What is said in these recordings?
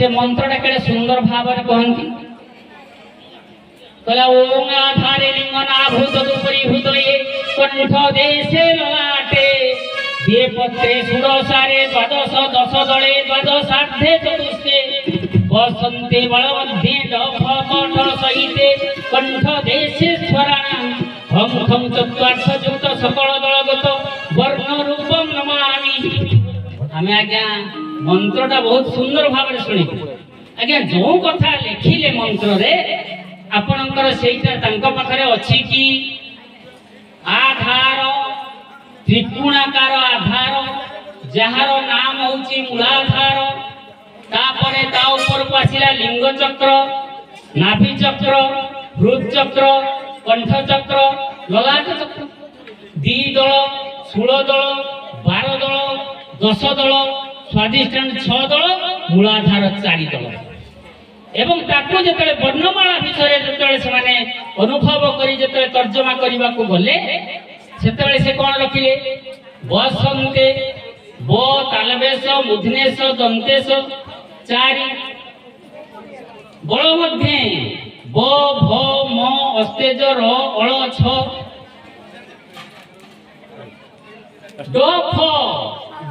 से मंत्रटा केड़े सुंदर भाव में कहती कहला ओम आधारे लिंगना भूत दुपरी हृदये कंठ देशे ललाटे ये पत्रे सुरसारे द्वादश दश दले द्वादशार्धे चतुष्टे वसन्ते बलवध्ये डफ कठ सहिते कंठ देशे स्वराणां हम खम चत्वार्थ युक्त सकल दलगत वर्ण रूपम नमामि। हमें आज्ञा मंत्रटा बहुत सुंदर भाव में शुणी आज्ञा जो कथा लिखिले मंत्र रे आपणकर सेटा तांको पाखरे अछि कि आधार त्रिकोणाकार आधार जहार नाम होची मूलाधार तापरे ता ऊपर पासिला लिंग चक्र नाभि चक्र हृद चक्र कंठ चक्र ललाट चक्र दी दल 16 दल 12 दल 10 दल स्वादिष्टान 6 दल मूलाधार 4 दल एवं ताकू जेतले वर्णमाला विषय जेतले से माने अनुभव करी जेतले तर्जमा करिबा को गले सेतले से कोन रखिले वसन्ते ब तालवेश मुधनेश दंतेश 4 बल मध्ये ब भ म अस्तेज र अळ 6 ड फ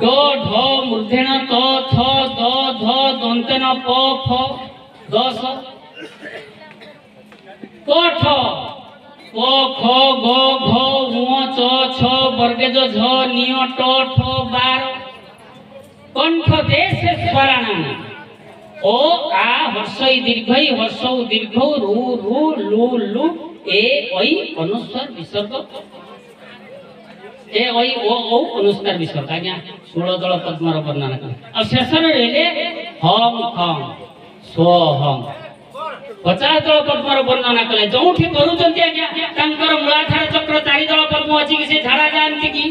ड ढ मूर्धन त थ द ध दंतन प फ 10 कोठ क ख ग घ ङ च छ वर्गेज झ निय ट ठ 12 कंठ देश स्वराणां ओ आ हर्षई दीर्घई हर्षौ दीर्घौ रु रु लु लु ए ऐ अनुस्वर विसर्ग ए ऐ ओ औ अनुस्वर विसर्ग आज्ञा 16 दल पद्मर वर्णना कर अब शेष रे हम खम सोहम 50 दल पद्मर वर्णना कले जोठी करूचंती आज्ञा तांकर मूलाधार चक्र 4 दल पद्म अछि कि से झाड़ा जानती कि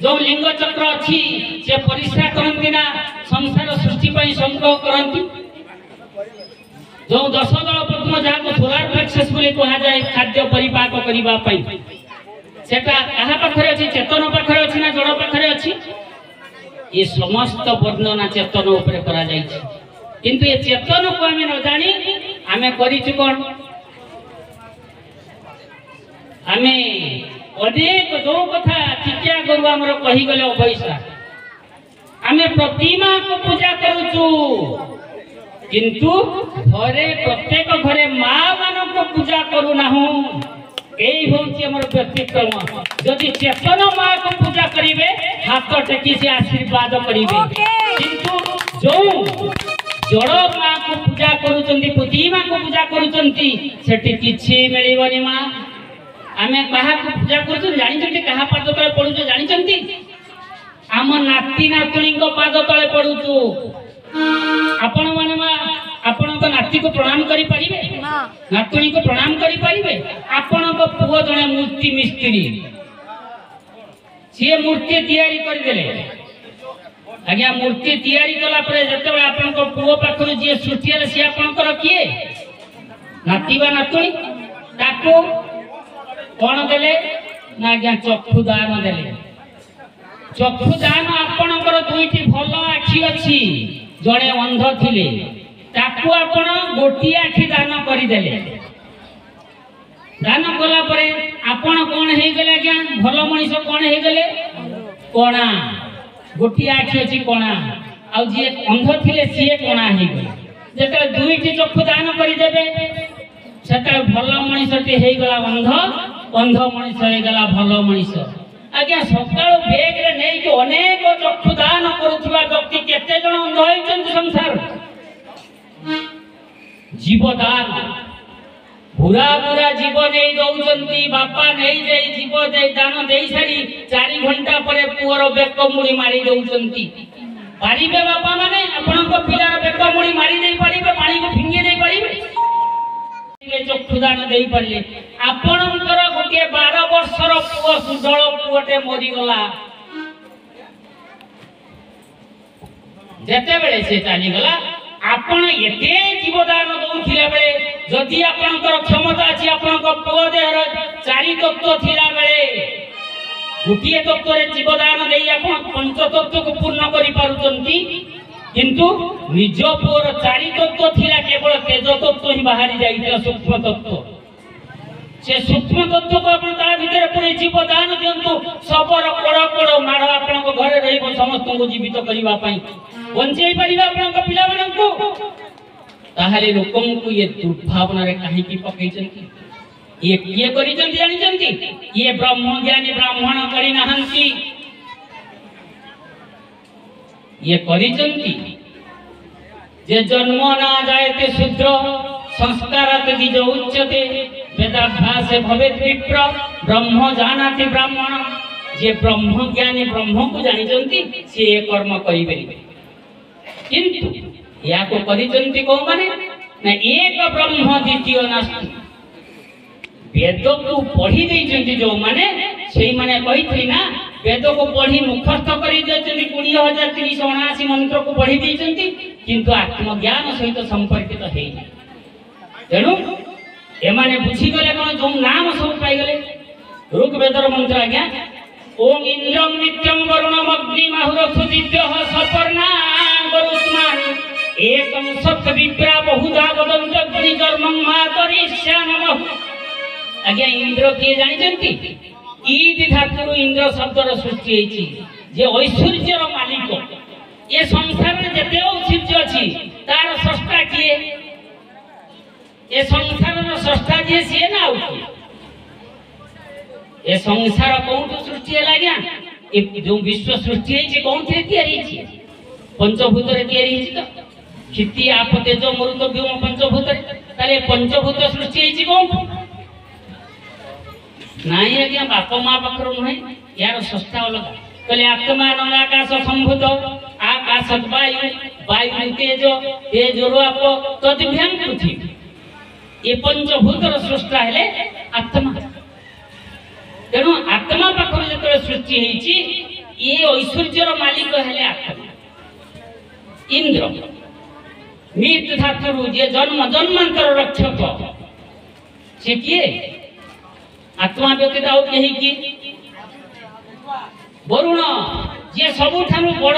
जो लिंग चक्र अछि से परिश्रा करंती ना संसार सृष्टि पई संकल्प करंती जो 10 दल पद्म जहा को सोलार प्लेक्सस बोली कहा जाय खाद्य परिपाक करिबा पई सेटा कहा पाखरे अछि चेतन पाखरे अछि ना जड़ पाखरे अछि ये समस्त वर्णना चेतन ऊपर करा जाय छै किंतु ये चेतन को हमें न जानी हमें करिछु कोन हमें अनेक जो कथा टिकिया गुरु हमर कहि गले अभैसा हमें प्रतिमा को पूजा करूछु किंतु घरे प्रत्येक घरे मां मानो को पूजा करू नाहु एई होची हमर व्यक्तित्व जदि चेतन मां को पूजा करिवे हाथ टेकी से आशीर्वाद करिवे किंतु जो जड़ मां को पूजा करूचंती प्रतिमा को पूजा करूचंती सेठी किछि मिलिबनी मां आमे कहा को पूजा करूछु जानि छथि कहा पाद तळे पडुछु जानि छथि आम नाती नातुणी को पाद तळे पडुछु आपण माने मां आपण को नाती को प्रणाम करि परिबे नातुणी को प्रणाम करि परिबे आपण को पुओ जने मूर्ति मिस्त्री से मूर्ति तैयारी कर देले आज्ञा मूर्ति तैयारी कला परे जते बेला आपण को पुओ पाखरु जे सुटियाले से आपण को किए नातीबा नातुणी ताको कोन देले ना आज्ञा चक्षु दान देले चक्षु दान आपण को दुईटी भलो आखी अछि जणे अंध थिले ताको आपण गोटी आखी दान करि देले दान कला परे आपण कोन हे गेले आज्ञा भलो मनिष कोन हे गेले कोणा गोटी आखी अछि कोणा आ जे अंध थिले सिए कोणा हे गेले जेते दुईटी चक्षु दान करि देबे सेते भलो मनिषटी हे गला अंध मनिष हे गला भलो मनिष आज्ञा सकाळ बेग रे नै कि अनेक चक्षु दान करूथबा व्यक्ति केते जण अंध होइछन संसार जीवदान पूरा पूरा जीव नहीं दौचंती बापा नहीं जाई जीव दे दान देई सारी 4 घंटा परे पुअर बेक मुड़ी मारी दौचंती पारिबे बापा माने आपन को पिला बेक मुड़ी मारी देई पारिबे पानी को फिंगे देई पारिबे के चक्षु दान देई परले आपनकर गोटे 12 वर्षर पुओ सुधळ पुओटे मरि गला जेते बेले से चाली गला आपण एते जीवदान दउथिला बेले जदि आपनकर क्षमता अछि आपनको पुओ देहर 4 तत्व थिला बेले गोटिए तत्व रे जीवदान देई आपण पंच तत्व को पूर्ण करि पारुचंती किंतु निज पुअर चारि तत्व थिला केवल तेज तत्व ही बाहरी जाइतिला सूक्ष्म तत्व से सूक्ष्म तत्व को अपन ता भीतर पुरे जीवदान दियंतु सबर कड़ कड़ माड़ आपन को घरे रहिबो समस्त को जीवित करिवा पई बंचै परिबा आपन को पिला मन को ताहाले लोकम को ये दुर्भावना रे काहे की पकैचंती ये किए करिचंती जानिचंती ये ब्रह्म ज्ञानी ब्राह्मण करि नहंती ये करिचंती जे जन्म ना जायते शूद्र संस्कारात द्विज उच्यते वेदाभ्यास भवेत विप्र ब्रह्म जानाति ब्राह्मण जे ब्रह्म ज्ञानी ब्रह्म को जानिचंती से कर्म करिबे किंतु या को करिचंती को माने ना एक ब्रह्म द्वितीय नास्ति वेद को पढ़ी देइचंती जो माने सेही माने कहिथि ना वेद को पढ़ी मुखस्थ करी देइचंती 20379 मंत्र को पढ़ी देइचंती किंतु आत्मज्ञान सहित संपर्कित हेइ तेणु एमाने बुझी गले कोन जो नाम सब पाई गले ऋग्वेदर मंत्र आज्ञा ओम इंद्रं नित्यं वरुणं अग्निं आहुरथु दिव्यः सपर्णा गरुत्मान एकं सप्त विप्रा बहुधा वदन्त अग्निकर्मं मा करिष्यामः आज्ञा इंद्र के जानिचंती ईद धातुरु इंद्र शब्दर सृष्टि हेछि जे ऐश्वर्यर मालिक ये संसार रे जते ऐश्वर्य अछि तार सृष्टा किए ये संसार रो सृष्टा जे से ना आउकी ये संसार कोन सृष्टि है लाग्या ए जो विश्व सृष्टि हेछि कोन थे तयारी हेछि पंचभूत रे तयारी हेछि तो क्षिति आप तेज मरुत व्योम पंचभूत रे ताले पंचभूत सृष्टि हेछि कोन नाही आज्ञा बाप मां पाखरो नहे यार सस्ता अलग कहले आत्मा न आकाश संभूत आकाश वायु वायु तेज तेज रूप तद्भ्याम पृथ्वी ये पंचभूत रो सृष्टा हेले आत्मा तेणु आत्मा पाखरो जतले सृष्टि हेछि ये ऐश्वर्यर मालिक हेले आत्मा इंद्र मित धातुरु जे जन्म जन्मांतर रक्षक से किए आत्मा व्यतीत आउ केही की वरुण जे सबु ठानु बड़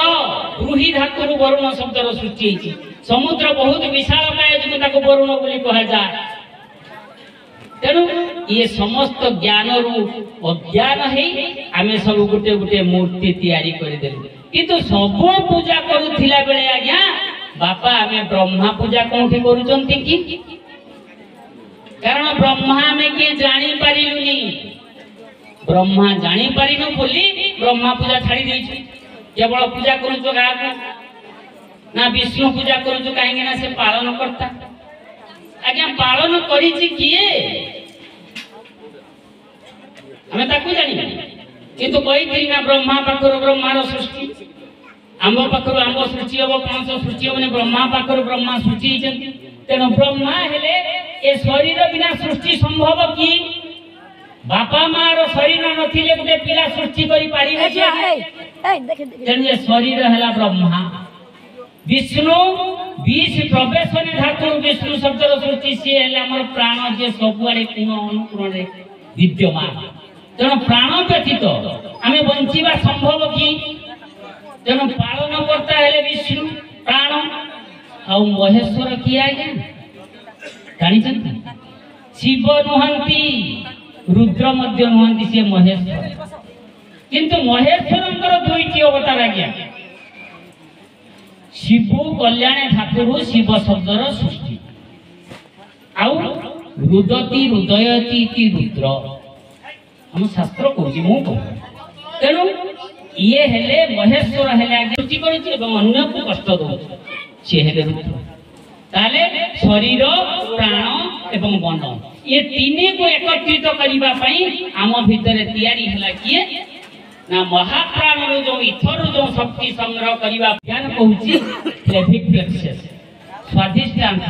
रुहि धातुरु वरुण शब्दर सृष्टि हेछि समुद्र बहुत विशाल पाए जो ताको वरुण बोली कहा जाए तेणु ये समस्त ज्ञान रु अज्ञान है आमे सब गुटे गुटे मूर्ति तैयारी कर देलु किंतु सब पूजा करूथिला बेले आज्ञा बापा आमे ब्रह्मा पूजा कोठी करूचंती की कारण ब्रह्मा में के जानी पारिलुनी ब्रह्मा जानी पारिनु बोली ब्रह्मा पूजा छाड़ी देछि केवल पूजा करूचो गा ना विष्णु पूजा करूचो काहेंगे ना से पालन करता आज्ञा पालन करिछि किए हमें ताकू जानी किंतु कहिथि ना ब्रह्मा पाखर ब्रह्मार सृष्टि आंब पाखर आंब सृष्टि हबो पणस सृष्टि हबो ब्रह्मा पाखर ब्रह्मा सृष्टि हेचंती तेणु ब्रह्मा हेले ए शरीर बिना सृष्टि संभव की बापा मार शरीर नथिले गुटे पिला सृष्टि करि पारि नै तेणु ए शरीर हला ब्रह्मा विष्णु 20 प्रवेशन धातु विष्णु शब्दर सृष्टि से हेले हमर प्राण जे सबुआडे कोन अनुकोण रे विद्यमान तेणु प्राण व्यतीत आमे बंचिबा संभव की तेणु पालन करता हेले विष्णु प्राण आ महेश्वर किया गया जानिचंती शिव नुहंती रुद्र मध्य नुहंती से महेश्वर किंतु महेश्वरंकर दुईटी अवतार आज्ञा शिव कल्याण धातुरु शिव शब्दर सृष्टि आउ रुदती हृदयती इति रुद्र हम शास्त्र कहूची मु कहू तेणु ये हेले महेश्वर हेले आज्ञा सृष्टि करिछि एवं अन्य को कष्ट दउछि से हेले रुद्र ताले शरीर प्राण एवं मन ये तीन को एकत्रित करिबा पई आम भितरे तयारी हला किए ना महाप्राण रो जो इथर जो शक्ति संग्रह करिबा ज्ञान कहूची फ्लेविक प्लेक्सस स्वाधिष्ठान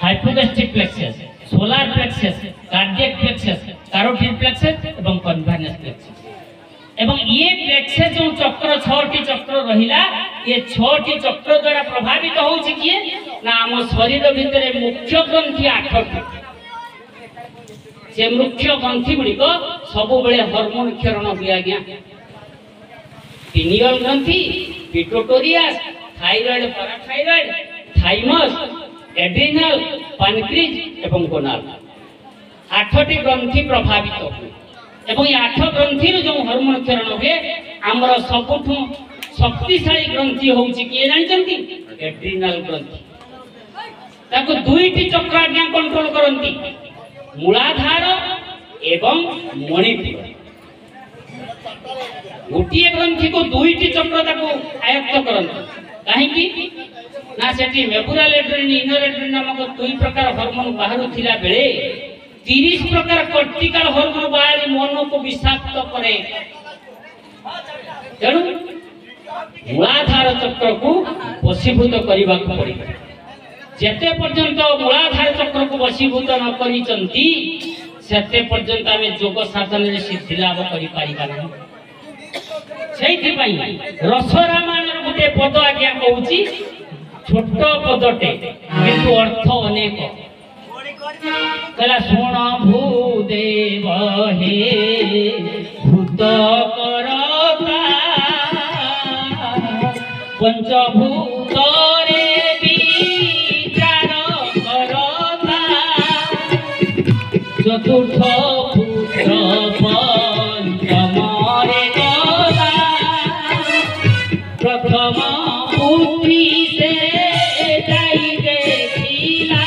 hypogastric plexus solar plexus cardiac plexus carotid plexus एवं कन्वर्जेंस प्लेक्सस एवं ये प्लेक्सस जो चक्र 6टी चक्र रहिला ये 6टी चक्र द्वारा प्रभावित होउची किए ना हम शरीर भितरे मुख्य ग्रंथि 8टी से मुख्य ग्रंथि गुडी को सब बेले हार्मोन क्षरण हुआ गया पिनियल ग्रंथि पिट्यूटरियस थायराइड पैराथायराइड थाइमस एड्रिनल पैनक्रिज एवं गोनाल 8टी ग्रंथि प्रभावित हुए एवं ये 8 ग्रंथि जो हार्मोन क्षरण हुए आमर सबुठु शक्तिशाली ग्रंथि होउची किए जानचंती एड्रिनल ग्रंथि ताको दुईटी चक्र आज्ञा कंट्रोल करंती मूलाधार एवं मणिपुर गोटे ग्रंथि को दुईटी चक्र ताको आयत्त करंती कहीं ना सेठी मेबुरल एड्रेनालिन इनर एड्रेनालिन नामक दुई प्रकार हार्मोन बाहर थिला बेले 30 प्रकार कॉर्टिकल हार्मोन बाहर मन को विषाक्त करे तेणु मूलाधार चक्र को वशीभूत करने पड़े जेते पर्यंत मूलाधार चक्र को वशीभूत न करिसंती सेते पर्यंत आमे योग साधन रे सिद्धि लाभ करि पारिबा नहीं सेहि पई रस रामायण गोटे पद आज्ञा कहूची छोट पदटे किंतु अर्थ अनेक कला सुण भूदेव हे भूत करता पंचभूत रे विचार करता चतुर्थ पुत्र पंचम रे गला प्रथम पुत्री से जाई देखिला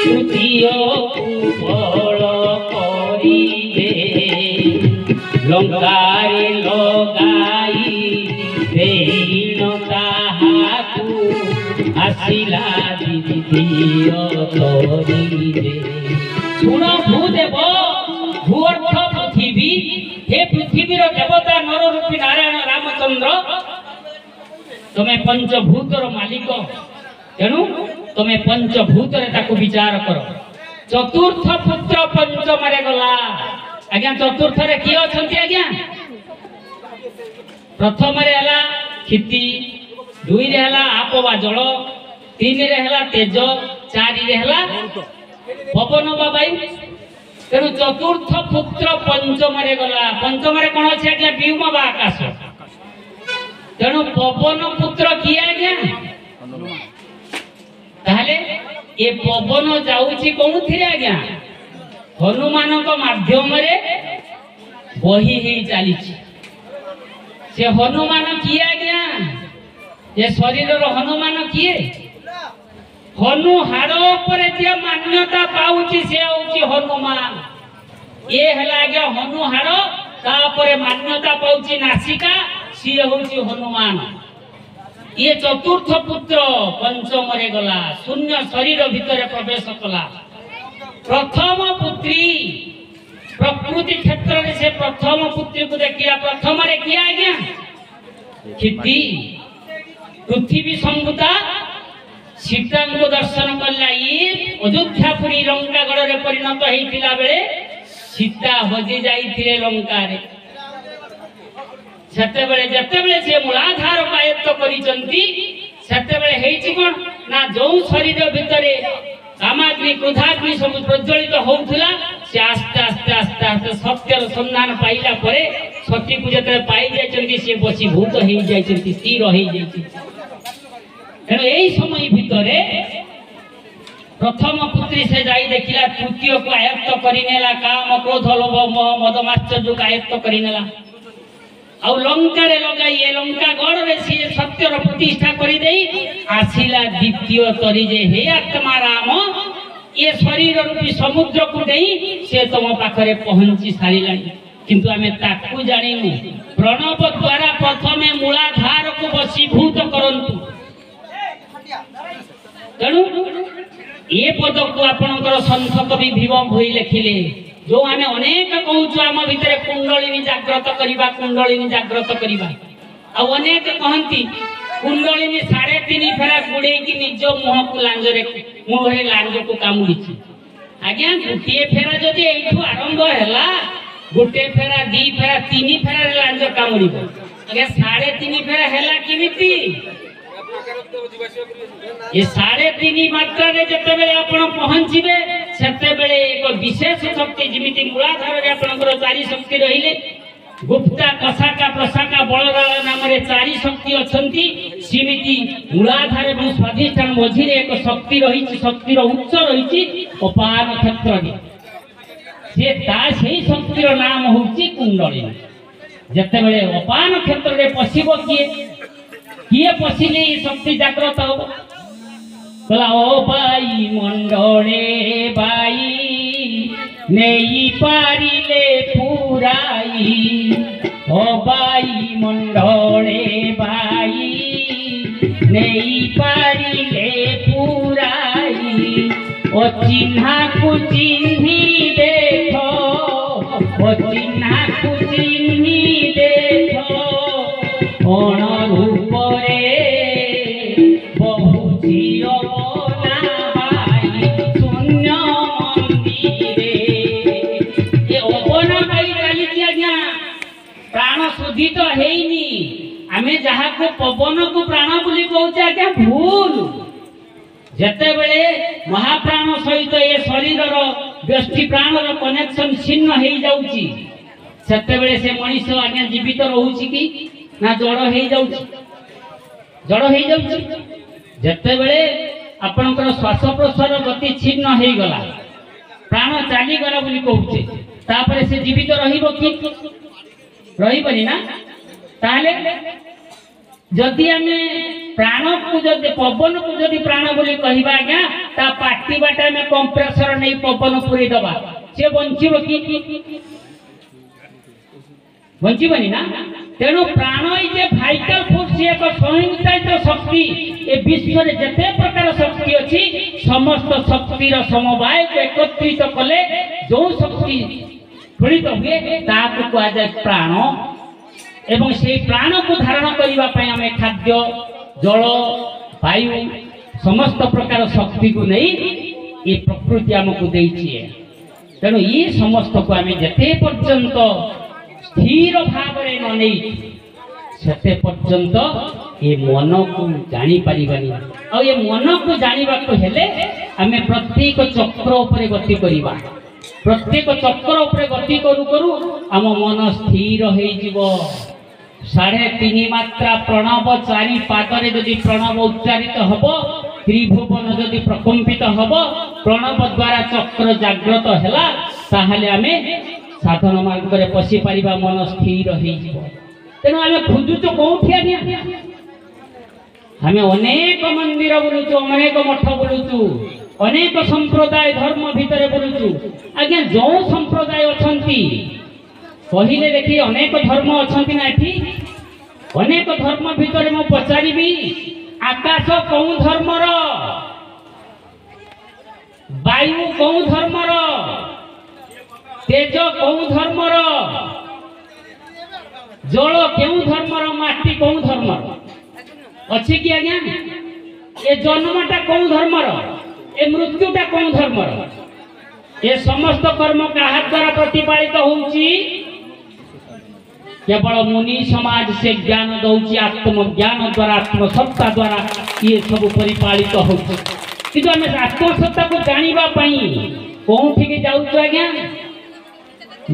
तृतीय बल करिले लंकारे लगाई देन ताहाकु आसिला द्वितीय तरिले सुन भूदेव भू अर्थ पृथ्वी हे पृथ्वीर देवता नररूपी नारायण रामचंद्र तमे पंचभूतर मालिक तेणु तमे पंचभूत रे ताको विचार कर चतुर्थ पुत्र पंचम रे गला आज्ञा चतुर्थ रे की अछंती आज्ञा प्रथम रे हला क्षिति दुई रे हला आप वा जल तीन रे हला तेज चार रे हला पवन वा वायु तेणु चतुर्थ पुत्र पंचम रे गला पंचम रे कोन अछि आज्ञा व्योम वा आकाश तेणु पवन पुत्र की आज्ञा ताहले ए पवन जाउची कोन थिरे आज्ञा हनुमान को माध्यम रे बही हे चालीची से हनुमान की आज्ञा ये शरीर रो हनुमान किए हनु हाड़ ऊपर जे मान्यता पाउची से होची हनुमान ये हला आज्ञा हनु हाड़ ता ऊपर मान्यता पाउची नासिका सी होची हनुमान ये चतुर्थ पुत्र पंचम रे गला शून्य शरीर भीतर प्रवेश कला प्रथम पुत्री प्रकृति क्षेत्र रे से प्रथम पुत्री को देखिया प्रथम रे किया आज्ञा क्षिति पृथ्वी संभूता सीता को दर्शन करला ये अयोध्यापुरी लंकागढ़ रे परिणत हेतिला बेले सीता हजि जाइथिले लंका रे सेते बेले जते बेले से मूलाधार कायत्त करिसंती सेते बेले हेछि कोन ना जो शरीर भितरे कामाग्नि क्रोधाग्नि सब प्रज्वलित होउथला से आस्ते आस्ते आस्ते आस्ते सत्यर संधान पाइला परे सती को जते पाइ जाइछंती से बसी भूत हेइ जाइछंती स्थिर हेइ जाइछंती तेणु यही समय भितरे प्रथम पुत्री से जाई देखिला तृतीय को आयत्त करिनेला काम क्रोध लोभ मोह मद मात्सर्य को आयत्त करिनेला आउ लंका रे लगाई ए लंका गढ़ रे सी सत्यर प्रतिष्ठा करि देई आसिला द्वितीय तरी जे हे आत्मा राम ये शरीर रूपी समुद्र को देई से तम पाखरे पहुंची सारिलानी किंतु आमे ताकू जानिनु प्रणव द्वारा प्रथमे मूलाधार को वशीभूत करंतु तेणु ये पद को आपणकर संत कवि भीम भोई लिखिले जो आमे अनेक कहूछु आम भितरे कुंडलिनी जागृत करिबा आ अनेक कहंती कुंडलिनी 3.5 फेरा गुडे की निज मुह को लांजरे मुहरे लांज को कामुड़ी आज्ञा गोटे फेरा जदि एठू आरंभ हैला गोटे फेरा 2 फेरा 3 फेरा लांज कामुड़ीबो आज्ञा 3.5 फेरा हैला किमिति ये 3.5 मात्रा रे जते बेले आपण पहुंचीबे सेते बेले एक विशेष शक्ति जिमिति मूलाधार रे आपनकर 4 शक्ति रहिले गुप्ता कसाका प्रसाका बलराल नाम रे 4 शक्ति अछंती सिमिति मूलाधार और स्वाधिष्ठान मझी एक शक्ति रही शक्तिर उच्च रही अपान क्षेत्र से शक्तिर नाम हूँ कुंडलिनी जिते बड़े अपान क्षेत्र में पशिब किए किए पशिले शक्ति जाग्रत हम कहला ओ बाई मंडले बाई नहीं पारिले पुराई ओ बाई मंडले बाई नहीं पारिले पुराई ओ चिन्हा को चिन्ही देखो ओ चिन्हा को चिन्ही देखो अण रूप रे बहु झील बना बाई शून्य मंदिरे ये अबना पाई चली आज्ञा प्राण शुद्धित हेनी आमे जहा को पवन को प्राण बोली कहूचे आज्ञा भूल जेते बेले महाप्राण सहित ये शरीर व्यष्टि प्राण कनेक्शन छिन्न हो जाउची सेते बेले से मनीष आज्ञा जीवित रहूची कि ना जड़ हो जाउची जड़ हो जाउची जेते बेले आपनकर श्वास प्रश्वास गति छिन्न हो गला प्राण चाली गला बोली कहूचे तापरे से जीवित रहिबो कि रहिबनी ना ताले जदि आमे प्राण को जदि पवन को जदि प्राण बोली कहबा आज्ञा ता पाटी बाटा में कंप्रेसर नहीं पवन पुरी दबा से बंचिबो कि बंचिबनी ना तेणु प्राण जे भाइटल फोर्स एक स्वयंचालित शक्ति ए विश्व रे जते प्रकार शक्ति अछि समस्त शक्तिर समवाय को एकत्रित कले जो शक्ति फलित हुए ताकू कहा जाए प्राण एवं से प्राण को धारण करने आम खाद्य जल वायु समस्त प्रकार शक्ति को नहीं ये प्रकृति आमको देछि तेणु ये समस्त को आम जिते पर्यंत स्थिर भाव में न नहीं सेते पर्यंत ये मन को जानी पारिबानी आ ये मन को जानिबा को हेले आमे प्रत्येक चक्र उपरे गति करिबा प्रत्येक चक्र उपरे गति करू करू आम मन स्थिर हो जीवो 3.5 मात्रा प्रणव 4 पादरे जदि प्रणव उच्चारित हब त्रिभुवन जदि प्रकंपित हब प्रणव द्वारा चक्र जाग्रत हैला ताहले आमे साधन मार्ग रे पसी परिबा मन स्थिर हो जीवो तेणु आमे खोजुचो कोठी आनिया हमें अनेक मंदिर बुलुचु अनेक मठ बुलुचु अनेक संप्रदाय धर्म भितर बुलुचु आज्ञा जो संप्रदाय अछंती कहिले देखी अनेक धर्म अछंती ना एठी अनेक धर्म भितर मु पचारिबी आकाश कौ धर्मर वायु कौ धर्मर तेज कौ धर्मर जल केउ धर्मर माटी कौ धर्मर अच्छी कि आज्ञा ये जन्मटा कौ धर्मर ए मृत्युटा कौ धर्मर ये समस्त कर्म काहा द्वारा प्रतिपालित होउची केवल मुनि समाज से ज्ञान दौची आत्मज्ञान द्वारा आत्मसत्ता द्वारा ये सब परिपालित होउची किंतु हम आत्मसत्ता को जानिबा पई कोठी के जाउछु आज्ञा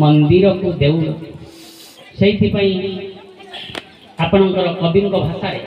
मंदिर को देउ सेति पई आपनकर कविंक भाषा रे